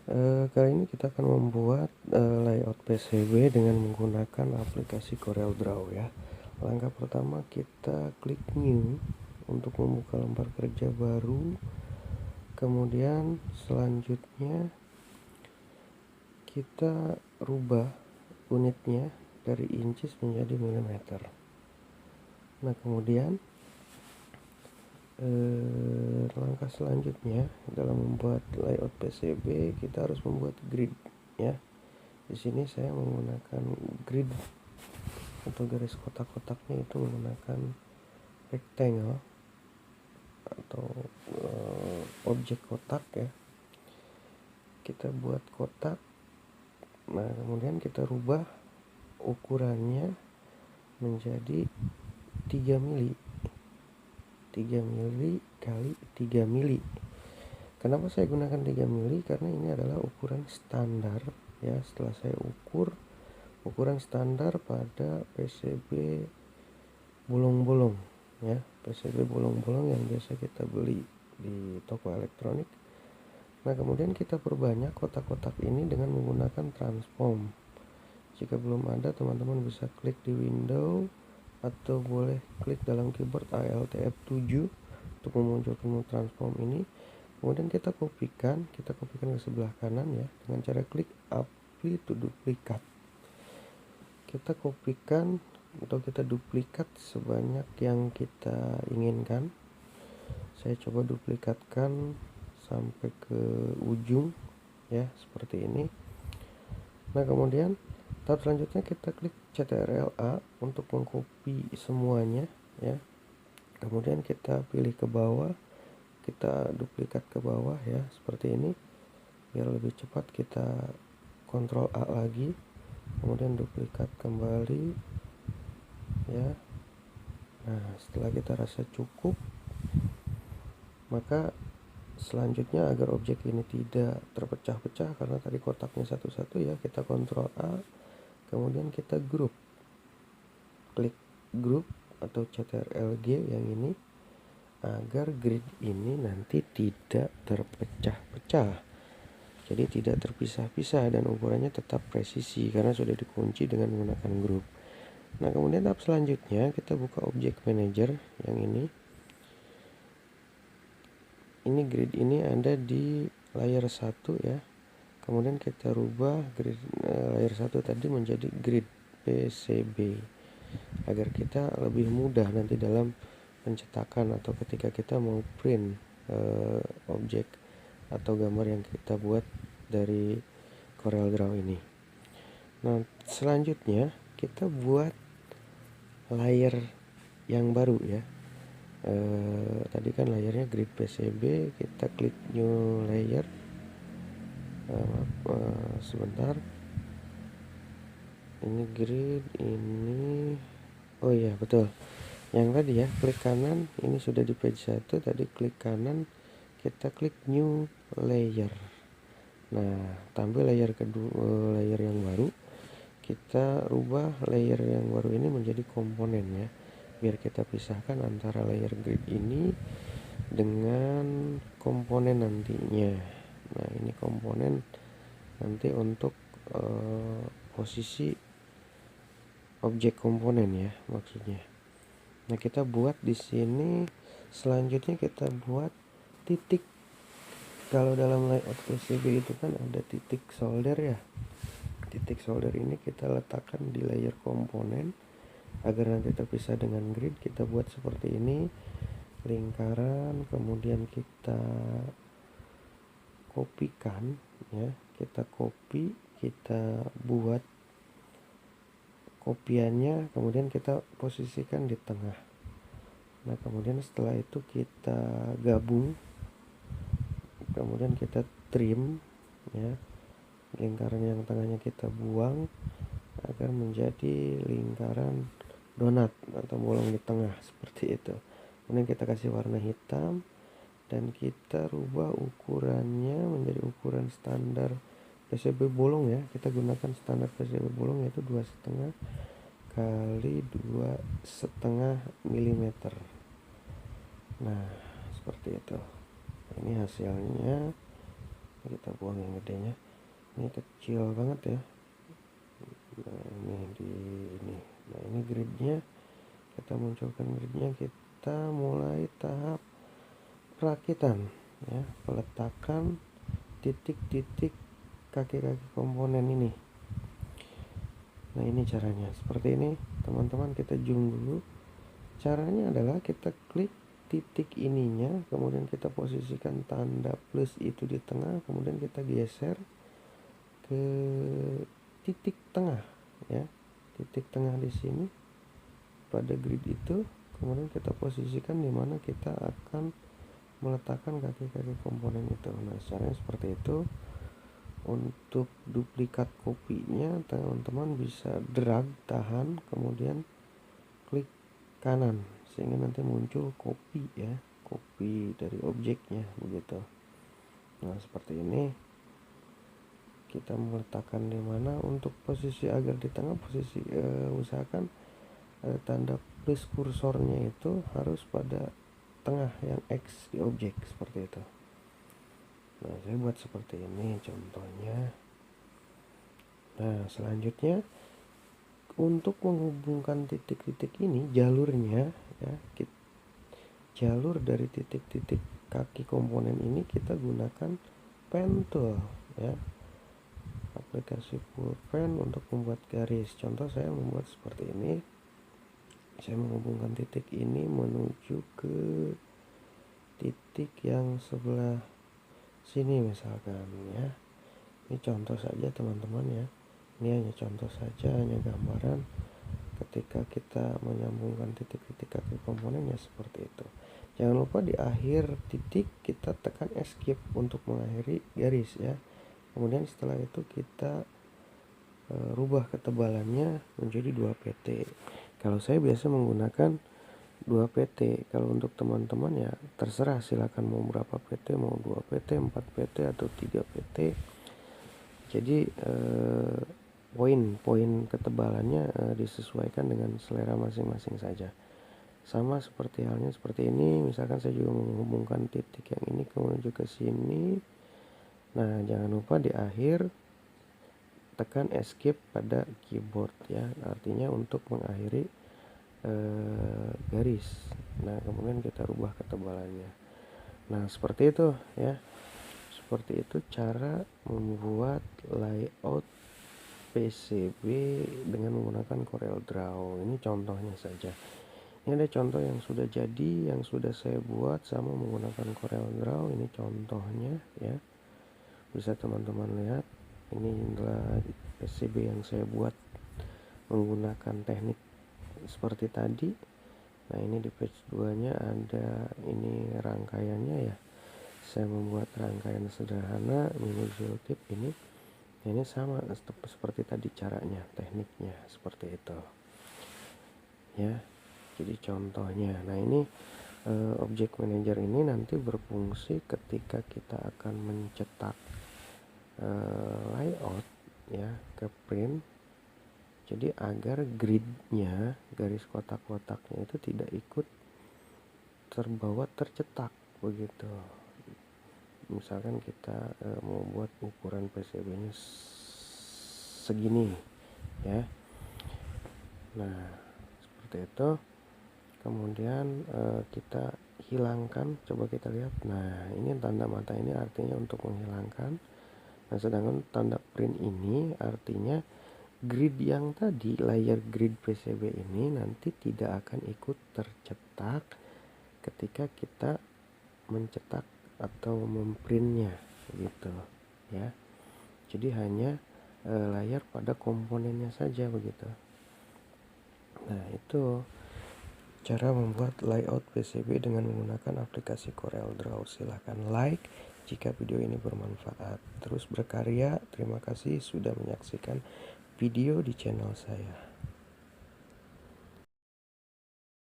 Kali ini kita akan membuat layout PCB dengan menggunakan aplikasi CorelDRAW ya. Langkah pertama kita klik New untuk membuka lembar kerja baru. Kemudian selanjutnya kita rubah unitnya dari inches menjadi milimeter. Nah kemudian langkah selanjutnya dalam membuat layout PCB kita harus membuat grid ya. Di sini saya menggunakan grid atau garis kotak-kotaknya itu menggunakan rectangle atau objek kotak ya. Kita buat kotak. Nah kemudian kita rubah ukurannya menjadi 3 mili 3 mili kali 3 mili. Kenapa saya gunakan 3 mili? Karena ini adalah ukuran standar ya. Setelah saya ukuran standar pada PCB bolong-bolong ya, PCB bolong-bolong yang biasa kita beli di toko elektronik. Nah kemudian kita perbanyak kotak-kotak ini dengan menggunakan transform. Jika belum ada, teman-teman bisa klik di window atau boleh klik dalam keyboard Alt F7 untuk memunculkan transform ini. Kemudian kita kopikan ke sebelah kanan ya dengan cara klik apply to duplicate. Kita kopikan atau kita duplikat sebanyak yang kita inginkan. Saya coba duplikatkan sampai ke ujung ya, seperti ini. Nah kemudian tahap selanjutnya kita klik Ctrl+A untuk mengcopy semuanya ya. Kemudian kita pilih ke bawah, kita duplikat ke bawah ya, seperti ini. Biar lebih cepat kita Ctrl A lagi, kemudian duplikat kembali ya. Nah setelah kita rasa cukup, maka selanjutnya agar objek ini tidak terpecah-pecah karena tadi kotaknya satu-satu ya, kita Ctrl A, kemudian kita klik group atau Ctrl+G yang ini agar grid ini nanti tidak terpecah-pecah, jadi tidak terpisah-pisah dan ukurannya tetap presisi karena sudah dikunci dengan menggunakan group. Nah kemudian tahap selanjutnya kita buka objek manager yang ini grid ini ada di layer 1 ya. Kemudian kita rubah grid layer 1 tadi menjadi grid PCB agar kita lebih mudah nanti dalam pencetakan atau ketika kita mau print objek atau gambar yang kita buat dari CorelDRAW ini. Nah selanjutnya kita buat layer yang baru ya. Tadi kan layernya grid PCB, kita klik new layer. Sebentar, ini grid ini, oh iya betul yang tadi ya, klik kanan, ini sudah di page 1, tadi klik kanan, kita klik new layer. Nah tampil layer kedua, layer yang baru. Kita rubah layer yang baru ini menjadi komponen ya, biar kita pisahkan antara layer grid ini dengan komponen nantinya. Nah ini komponen nanti untuk posisi objek komponen ya maksudnya. Nah kita buat di sini, selanjutnya kita buat titik. Kalau dalam layout PCB itu kan ada titik solder ya. Titik solder ini kita letakkan di layer komponen agar nanti terpisah dengan grid. Kita buat seperti ini, lingkaran, kemudian kita kopikan ya, kita copy, kita buat kopiannya, kemudian kita posisikan di tengah. Nah kemudian setelah itu kita gabung, kemudian kita trim ya, lingkaran yang tengahnya kita buang agar menjadi lingkaran donat atau bolong di tengah seperti itu. Kemudian kita kasih warna hitam dan kita rubah ukurannya menjadi ukuran standar PCB bolong ya. Kita gunakan standar PCB bolong yaitu 2,5 kali 2,5 mm. Nah seperti itu, ini hasilnya. kita buang yang gedenya, ini kecil banget ya. Nah ini gridnya, kita munculkan gridnya, kita mulai tahap perakitan ya, peletakan titik-titik kaki-kaki komponen ini. Nah ini caranya seperti ini teman-teman. Kita zoom dulu. Caranya adalah kita klik titik ininya, kemudian kita posisikan tanda plus itu di tengah, kemudian kita geser ke titik tengah ya, titik tengah di sini pada grid itu, kemudian kita posisikan di mana kita akan meletakkan kaki-kaki komponen itu. Nah caranya seperti itu. Untuk duplikat kopinya teman-teman bisa drag, tahan, kemudian klik kanan sehingga nanti muncul kopi ya, kopi dari objeknya begitu. Nah seperti ini. Kita meletakkan di mana. Untuk posisi agar di tengah, posisi usahakan tanda plus kursornya itu harus pada tengah yang X di objek seperti itu. Nah saya buat seperti ini contohnya. Nah selanjutnya untuk menghubungkan titik-titik ini, jalurnya ya, jalur dari titik-titik kaki komponen ini kita gunakan pen tool ya, aplikasi pulpen untuk membuat garis. Contoh saya membuat seperti ini. Saya menghubungkan titik ini menuju ke titik yang sebelah sini misalkan ya. Ini contoh saja teman-teman ya. Ini hanya contoh saja, hanya gambaran ketika kita menyambungkan titik-titik kaki komponen ya seperti itu. Jangan lupa di akhir titik kita tekan escape untuk mengakhiri garis ya. Kemudian setelah itu kita rubah ketebalannya menjadi 2 PT. Kalau saya biasa menggunakan 2 PT. Kalau untuk teman-teman ya terserah, silakan mau berapa PT, mau 2 PT, 4 PT atau 3 PT. Jadi poin ketebalannya disesuaikan dengan selera masing-masing saja. Sama seperti halnya seperti ini, misalkan saya juga menghubungkan titik yang ini menuju ke sini. Nah jangan lupa di akhir tekan escape pada keyboard ya, artinya untuk mengakhiri garis. Nah kemudian kita rubah ketebalannya. Nah seperti itu ya, seperti itu cara membuat layout PCB dengan menggunakan CorelDRAW. Ini contohnya saja. Ini ada contoh yang sudah jadi, yang sudah saya buat sama menggunakan CorelDRAW. Ini contohnya ya, bisa teman-teman lihat. Ini adalah PCB yang saya buat menggunakan teknik seperti tadi. Nah ini di page 2 nya ada ini rangkaiannya ya. Saya membuat rangkaian sederhana mini tip ini. Ini sama seperti tadi caranya, tekniknya seperti itu ya. Jadi contohnya, nah ini object manager ini nanti berfungsi ketika kita akan mencetak layout ya ke print. Jadi agar gridnya, garis kotak-kotaknya itu tidak ikut terbawa tercetak begitu. Misalkan kita mau buat ukuran PCB-nya segini ya. Nah seperti itu. Kemudian kita hilangkan, coba kita lihat. Nah ini tanda mata ini artinya untuk menghilangkan. Nah sedangkan tanda print ini artinya grid yang tadi, layer grid PCB ini nanti tidak akan ikut tercetak ketika kita mencetak atau memprintnya gitu ya. Jadi hanya layar pada komponennya saja begitu. Nah itu cara membuat layout PCB dengan menggunakan aplikasi CorelDRAW. Silahkan like jika video ini bermanfaat. Terus berkarya. Terima kasih sudah menyaksikan video di channel saya.